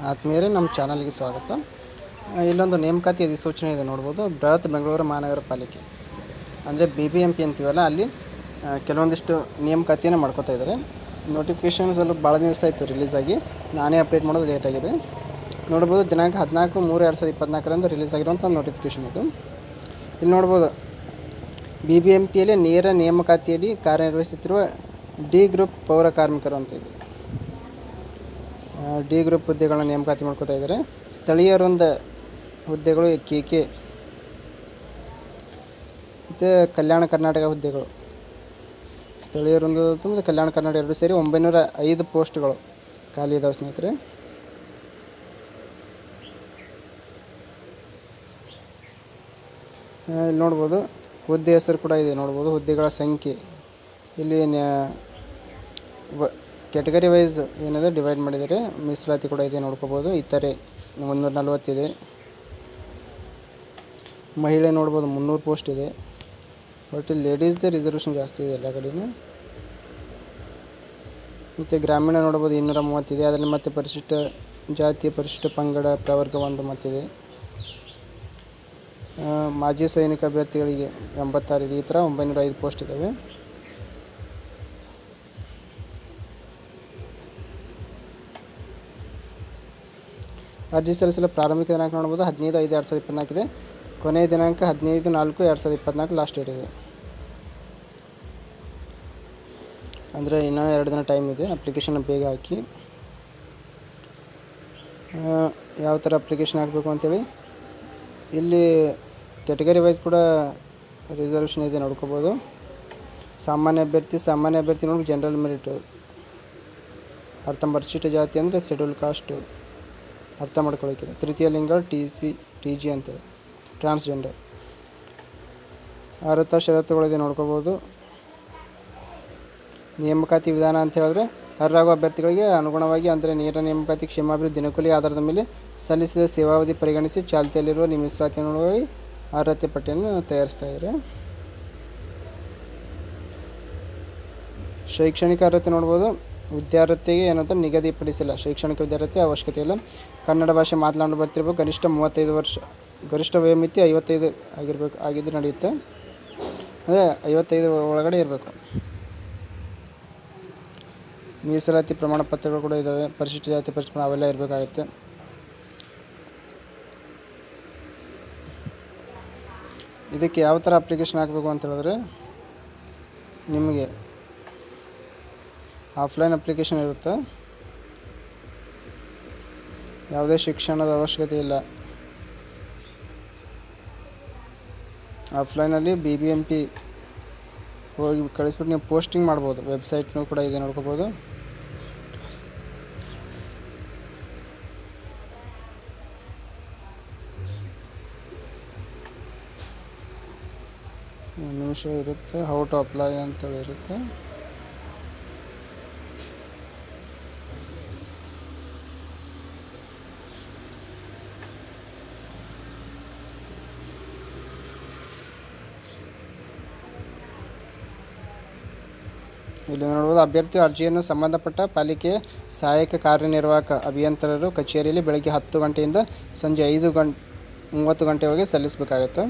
ಆತ್ಮೀಯರೇ, ನಮ್ಮ ಚಾನಲ್ಗೆ ಸ್ವಾಗತ. ಇಲ್ಲೊಂದು ನೇಮಕಾತಿ ಅಧಿಸೂಚನೆ ಇದೆ ನೋಡ್ಬೋದು. ಬೃಹತ್ ಬೆಂಗಳೂರು ಮಹಾನಗರ ಪಾಲಿಕೆ ಅಂದರೆ BBMP ಅಂತೀವಲ್ಲ, ಅಲ್ಲಿ ಕೆಲವೊಂದಿಷ್ಟು ನೇಮಕಾತಿಯನ್ನು ಮಾಡ್ಕೋತಾ ಇದ್ದಾರೆ. ನೋಟಿಫಿಕೇಷನ್ ಸ್ವಲ್ಪ ಭಾಳ ದಿವಸ ಆಯಿತು ರಿಲೀಸ್ ಆಗಿ. ನಾನೇ ಅಪ್ಡೇಟ್ ಮಾಡೋದು ಲೇಟಾಗಿದೆ. ನೋಡ್ಬೋದು, ದಿನಾಂಕ 14/3/2024 ರಿಲೀಸ್ ಆಗಿರುವಂಥ ನೋಟಿಫಿಕೇಷನ್ ಇದು. ಇಲ್ಲಿ ನೋಡ್ಬೋದು, BBMPಯಲ್ಲಿ ನೇರ ನೇಮಕಾತಿಯಲ್ಲಿ ಕಾರ್ಯನಿರ್ವಹಿಸುತ್ತಿರುವ ಡಿ ಗ್ರೂಪ್ ಪೌರ ಕಾರ್ಮಿಕರು ಅಂತ ಇದೆ. ಡಿ ಗ್ರೂಪ್ ಹುದ್ದೆಗಳನ್ನ ನೇಮಕಾತಿ ಮಾಡ್ಕೋತಾ ಇದ್ದಾರೆ. ಸ್ಥಳೀಯ ವೃಂದ ಹುದ್ದೆಗಳು KK ಮತ್ತು ಕಲ್ಯಾಣ ಕರ್ನಾಟಕ ಹುದ್ದೆಗಳು. ಸ್ಥಳೀಯ ವೃಂದ ಮತ್ತು ಕಲ್ಯಾಣ ಕರ್ನಾಟಕ ಎರಡು ಸೇರಿ 905 ಪೋಸ್ಟ್ಗಳು ಖಾಲಿ ಇದಾವೆ ಸ್ನೇಹಿತರೆ. ಇಲ್ಲಿ ನೋಡ್ಬೋದು, ಹುದ್ದೆ ಹೆಸರು ಕೂಡ ಇದೆ ನೋಡ್ಬೋದು. ಹುದ್ದೆಗಳ ಸಂಖ್ಯೆ ಇಲ್ಲಿ ಕ್ಯಾಟಗರಿ ವೈಸ್ ಏನಿದೆ ಡಿವೈಡ್ ಮಾಡಿದ್ದಾರೆ. ಮೀಸಲಾತಿ ಕೂಡ ಇದೆ ನೋಡ್ಕೋಬೋದು. ಇತರೆ 140 ಇದೆ. ಮಹಿಳೆ ನೋಡ್ಬೋದು 300 ಪೋಸ್ಟ್ ಇದೆ. ಬಟ್ ಇಲ್ಲಿ ಲೇಡೀಸ್ದೇ ರಿಸರ್ವೇಷನ್ ಜಾಸ್ತಿ ಇದೆ ಎಲ್ಲ ಕಡೆಯೂ. ಮತ್ತು ಗ್ರಾಮೀಣ ನೋಡ್ಬೋದು 230 ಇದೆ. ಅದರಲ್ಲಿ ಮತ್ತು ಪರಿಶಿಷ್ಟ ಜಾತಿ, ಪರಿಶಿಷ್ಟ ಪಂಗಡ, ಪ್ರವರ್ಗ 1 ಮತ್ತಿದೆ. ಮಾಜಿ ಸೈನಿಕ ಅಭ್ಯರ್ಥಿಗಳಿಗೆ 86 ಇದೆ. ಈ ಥರ 905 ಪೋಸ್ಟ್ ಇದ್ದಾವೆ. ಅರ್ಜಿ ಸಲ್ಲಿಸಲು ಪ್ರಾರಂಭಿಕ ದಿನಾಂಕ ನೋಡ್ಬೋದು 15/5/2024 ಇದೆ. ಕೊನೆಯ ದಿನಾಂಕ 15/4/2024 ಲಾಸ್ಟ್ ಡೇಟ್ ಇದೆ. ಅಂದರೆ ಇನ್ನೂ 2 ದಿನ ಟೈಮ್ ಇದೆ. ಅಪ್ಲಿಕೇಶನ್ ಬೇಗ ಹಾಕಿ. ಯಾವ ಥರ ಅಪ್ಲಿಕೇಶನ್ ಹಾಕಬೇಕು ಅಂತೇಳಿ ಇಲ್ಲಿ ಕ್ಯಾಟಗರಿ ವೈಸ್ ಕೂಡ ರಿಸರ್ವೇಷನ್ ಇದೆ ನೋಡ್ಕೋಬೋದು. ಸಾಮಾನ್ಯ ಅಭ್ಯರ್ಥಿ ನೋಡಿ ಜನರಲ್ ಮೆರಿಟು. ಪರಿಶಿಷ್ಟ ಜಾತಿ ಅಂದರೆ ಶೆಡ್ಯೂಲ್ ಕಾಸ್ಟು ಅರ್ಥ ಮಾಡ್ಕೊಳ್ಳೋಕ್ಕಿದೆ. ತೃತೀಯ ಲಿಂಗ TG ಅಂತೇಳಿ, ಟ್ರಾನ್ಸ್ಜೆಂಡರ್. ಅರ್ಹತಾ ಷರತ್ತುಗಳಿದೆ ನೋಡ್ಕೋಬೋದು. ನೇಮಕಾತಿ ವಿಧಾನ ಅಂತ ಹೇಳಿದ್ರೆ, ಅರ್ಹರಾಗುವ ಅಭ್ಯರ್ಥಿಗಳಿಗೆ ಅನುಗುಣವಾಗಿ ಅಂದರೆ ನೇರ ನೇಮಕಾತಿ, ಕ್ಷೇಮಾಭಿವೃದ್ಧಿ, ದಿನಕೂಲಿ ಆಧಾರದ ಮೇಲೆ ಸಲ್ಲಿಸಿದ ಸೇವಾವಧಿ ಪರಿಗಣಿಸಿ ಚಾಲ್ತಿಯಲ್ಲಿರುವ ಮೀಸಲಾತಿ ಅನುಗುಣವಾಗಿ ಅರ್ಹತೆ ಪಟ್ಟಿಯನ್ನು ತಯಾರಿಸ್ತಾ ಇದ್ದಾರೆ. ಶೈಕ್ಷಣಿಕ ಅರ್ಹತೆ ನೋಡ್ಬೋದು. ವಿದ್ಯಾರ್ಥಿಗೆ ಏನಂತ ನಿಗದಿಪಡಿಸಿಲ್ಲ. ಶೈಕ್ಷಣಿಕ ವಿದ್ಯಾರ್ಥಿ ಅವಶ್ಯಕತೆ ಇಲ್ಲ. ಕನ್ನಡ ಭಾಷೆ ಮಾತನಾಡಿ ಬರ್ತಿರ್ಬೇಕು. ಗರಿಷ್ಠ 35 ವರ್ಷ. ಗರಿಷ್ಠ ವಯೋಮಿತಿ 55 ಆಗಿದ್ದು ನಡೆಯುತ್ತೆ. ಅದೇ 55 ಒಳಗಡೆ ಇರಬೇಕು. ಮೀಸಲಾತಿ ಪ್ರಮಾಣ ಪತ್ರಗಳು ಕೂಡ ಇದ್ದಾವೆ. ಪರಿಶಿಷ್ಟ ಜಾತಿ, ಪರಿಶಿಷ್ಟ ಅವೆಲ್ಲ ಇರಬೇಕಾಗುತ್ತೆ. ಇದಕ್ಕೆ ಯಾವ ಥರ ಅಪ್ಲಿಕೇಶನ್ ಹಾಕಬೇಕು ಅಂತ ಹೇಳಿದ್ರೆ, ನಿಮಗೆ ಆಫ್ಲೈನ್ ಅಪ್ಲಿಕೇಶನ್ ಇರುತ್ತೆ. ಯಾವುದೇ ಶಿಕ್ಷಣದ ಅವಶ್ಯಕತೆ ಇಲ್ಲ. ಆಫ್ಲೈನಲ್ಲಿ BBMP ಹೋಗಿ ಕಳಿಸ್ಬಿಟ್ಟು ನೀವು ಪೋಸ್ಟಿಂಗ್ ಮಾಡ್ಬೋದು. ವೆಬ್ಸೈಟ್ನೂ ಕೂಡ ಇದೆ ನೋಡ್ಕೋಬೋದು. ನಿಮಿಷ ಇರುತ್ತೆ. ಹೌ ಟು ಅಪ್ಲೈ ಅಂತೇಳಿ ಇರುತ್ತೆ. ಇಲ್ಲಿ ನೋಡ್ಬೋದು, ಅಭ್ಯರ್ಥಿ ಅರ್ಜಿಯನ್ನು ಸಂಬಂಧಪಟ್ಟ ಪಾಲಿಕೆಯ ಸಹಾಯಕ ಕಾರ್ಯನಿರ್ವಾಹಕ ಅಭಿಯಂತರರು ಕಚೇರಿಯಲ್ಲಿ ಬೆಳಗ್ಗೆ 10 ಗಂಟೆಯಿಂದ ಸಂಜೆ 5:30 ಗಂಟೆವರೆಗೆ ಸಲ್ಲಿಸಬೇಕಾಗುತ್ತೆ.